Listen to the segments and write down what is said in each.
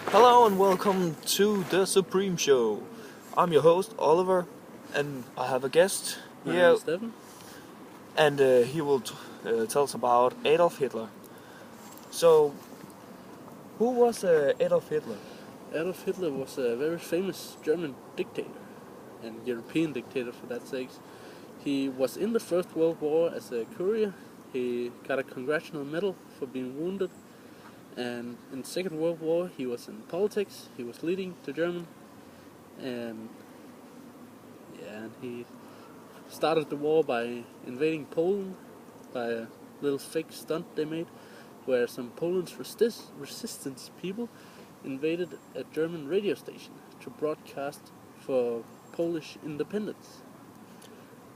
Hello and welcome to the Supreme Show. I'm your host Oliver, and I have a guest My name here, is Stefan. and he will tell us about Adolf Hitler. So, who was Adolf Hitler? Adolf Hitler was a very famous German dictator, and European dictator for that sake. He was in the First World War as a courier. He got a Congressional Medal for being wounded, and in the Second World War he was in politics. He was leading the German, and and he started the war by invading Poland by a little fake stunt they made, where some Poland's resistance people invaded a German radio station to broadcast for Polish independence.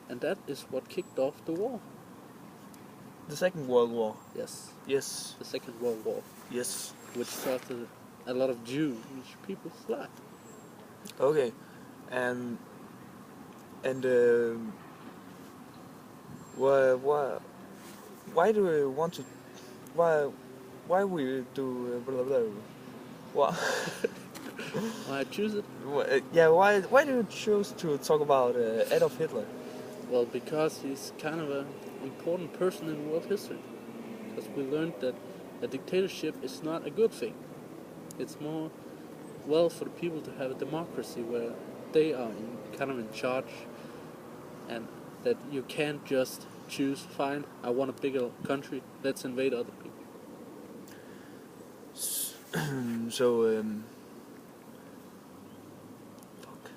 And that is what kicked off the war. The Second World War. Yes, Yes, the Second World War, yes. which started a lot of Jewish people's life. Okay, and and why do we want to why we do blah blah blah? Why, Why I choose it? yeah, why do you choose to talk about Adolf Hitler? Well, because he's kind of an important person in world history. Because we learned that a dictatorship is not a good thing. It's more well for the people to have a democracy where they are kind of in charge, and that you can't just choose, fine, I want a bigger country, let's invade other people. So, fuck.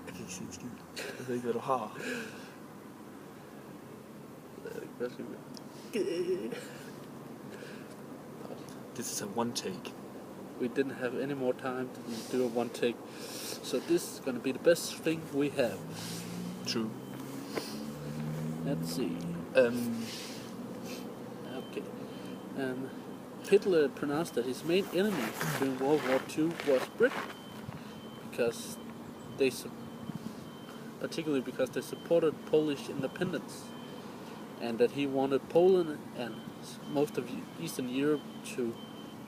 Jeg kan ikke sige en skid. Jeg ved ikke, hvad du har. This is a one take. We didn't have any more time to do a one take, so this is gonna be the best thing we have. True. Let's see. Um, Okay. Hitler pronounced that his main enemy during World War II was Britain, because particularly because they supported Polish independence, and that he wanted Poland and most of Eastern Europe to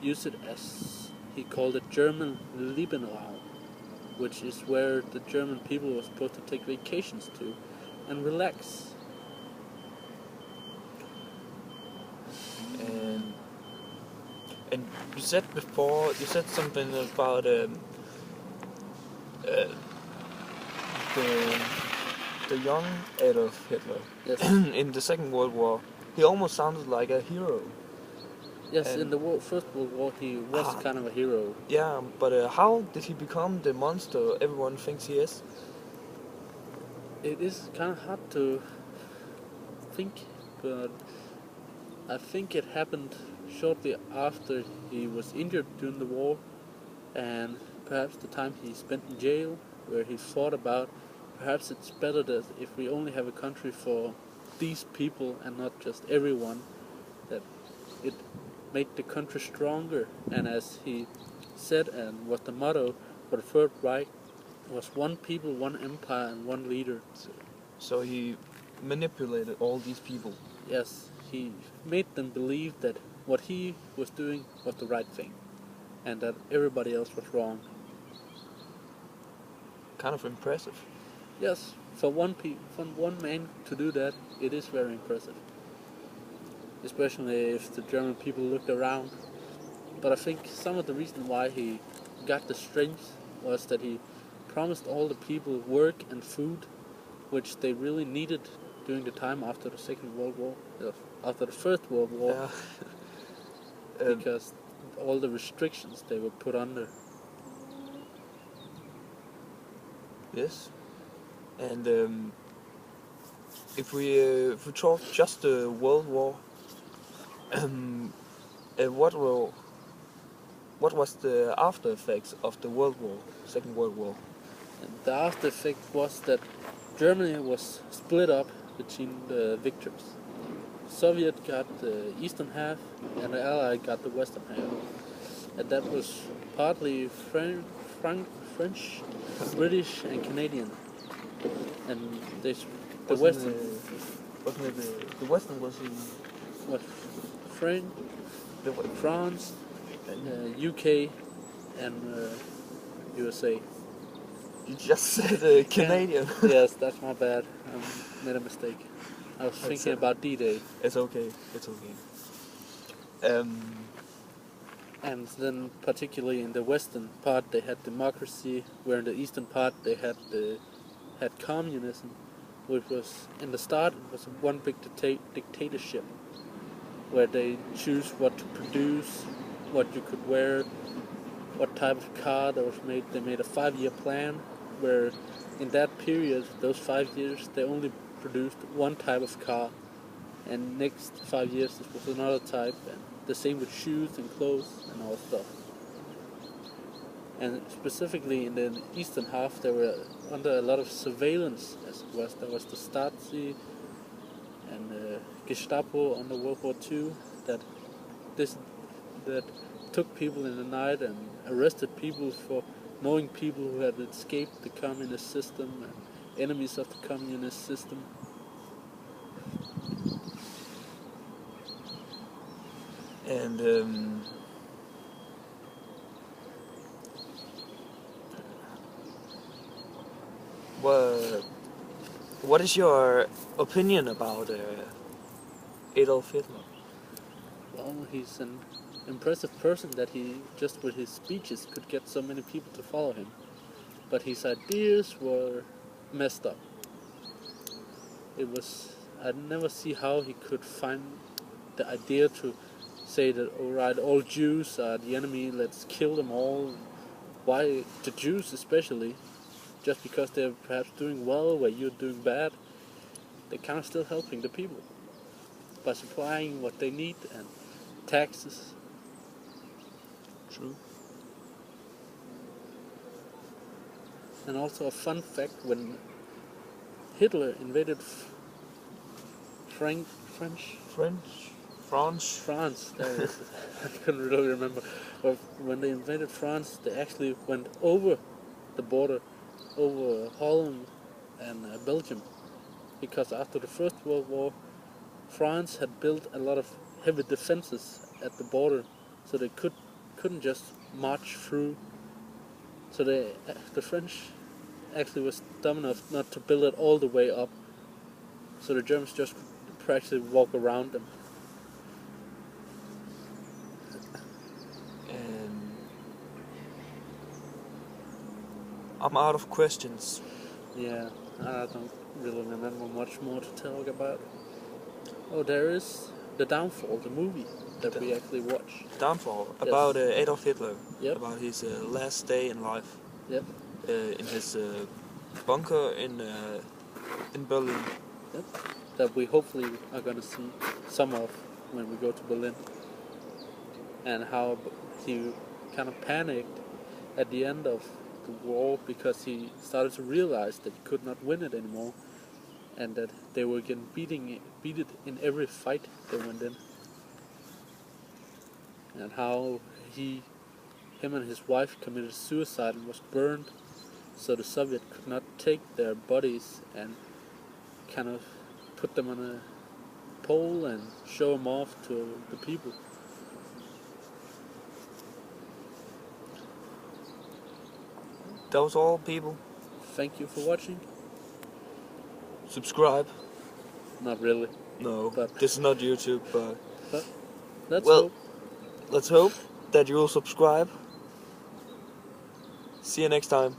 use it as he called it German Lebensraum, which is where the German people were supposed to take vacations to and relax. and you said before, you said something about the young Adolf Hitler. Yes. In the Second World War. He almost sounded like a hero. Yes, And- in the First World War he was kind of a hero. Yeah, but how did he become the monster everyone thinks he is? It is kind of hard to think, but I think it happened shortly after he was injured during the war, and perhaps the time he spent in jail, where he thought about perhaps it's better that if we only have a country for these people and not just everyone, that it made the country stronger. And as he said, and was the motto for the Third Reich, was one people, one empire, and one leader. So he manipulated all these people. Yes, he made them believe that what he was doing was the right thing, and that everybody else was wrong. Kind of impressive. Yes, for one man to do that, it is very impressive. Especially if the German people looked around. But I think some of the reason why he got the strength was that he promised all the people work and food, which they really needed during the time after the Second World War, after the First World War, Yeah. because all the restrictions they were put under. Yes. And if we talk just the World War, what was the after effects of the World War, Second World War? And the after effect was that Germany was split up between the victors. Soviet got the eastern half, and the Allied got the western half. And that was partly French, British, and Canadian. And the western, Wasn't it the western was in what, French, the France, UK and USA. You just said Canadian. Yes, that's my bad. I made a mistake. I was thinking about D-Day. It's okay. It's okay. And then, particularly in the western part, they had democracy, where in the eastern part they had communism, which was in the start it was one big dictatorship, where they choose what to produce, what you could wear, what type of car that was made. They made a 5-year plan, where in that period, those 5 years, they only produced one type of car, and next 5 years it was another type, and the same with shoes and clothes and all stuff. And specifically in the eastern half, they were under a lot of surveillance, as it was. There was the Stasi and Gestapo under World War II that took people in the night and arrested people for knowing people who had escaped the communist system and enemies of the communist system. And what is your opinion about Adolf Hitler? Well, he's an impressive person that he, just with his speeches, could get so many people to follow him. But his ideas were messed up. I'd never see how he could find the idea to say that, alright, all Jews are the enemy, let's kill them all. Why the Jews especially? Just because they're perhaps doing well where you're doing bad, they're kind of still helping the people by supplying what they need and taxes. True. And also a fun fact, when Hitler invaded France, there it is. I couldn't really remember. But when they invaded France, they actually went over the border, over Holland and Belgium, because after the First World War, France had built a lot of heavy defenses at the border, so they couldn't just march through. So the French actually was dumb enough not to build it all the way up, so the Germans just could practically walk around them. I'm out of questions. Yeah, I don't really remember much more to talk about. Oh, there is The Downfall, the movie that we actually watched. Downfall, Yes. about Adolf Hitler. Yep. About his last day in life. Yep. In his bunker in Berlin. Yep. That we hopefully are going to see some of when we go to Berlin. And how he kind of panicked at the end of the war because he started to realize that he could not win it anymore, and that they were getting beaten in every fight they went in. And how him and his wife committed suicide and was burned, so the Soviet could not take their bodies and kind of put them on a pole and show them off to the people. That was all, people. Thank you for watching. Subscribe. Not really. No, But- this is not YouTube, but Let's Well- hope. let's hope that you will subscribe. See you next time.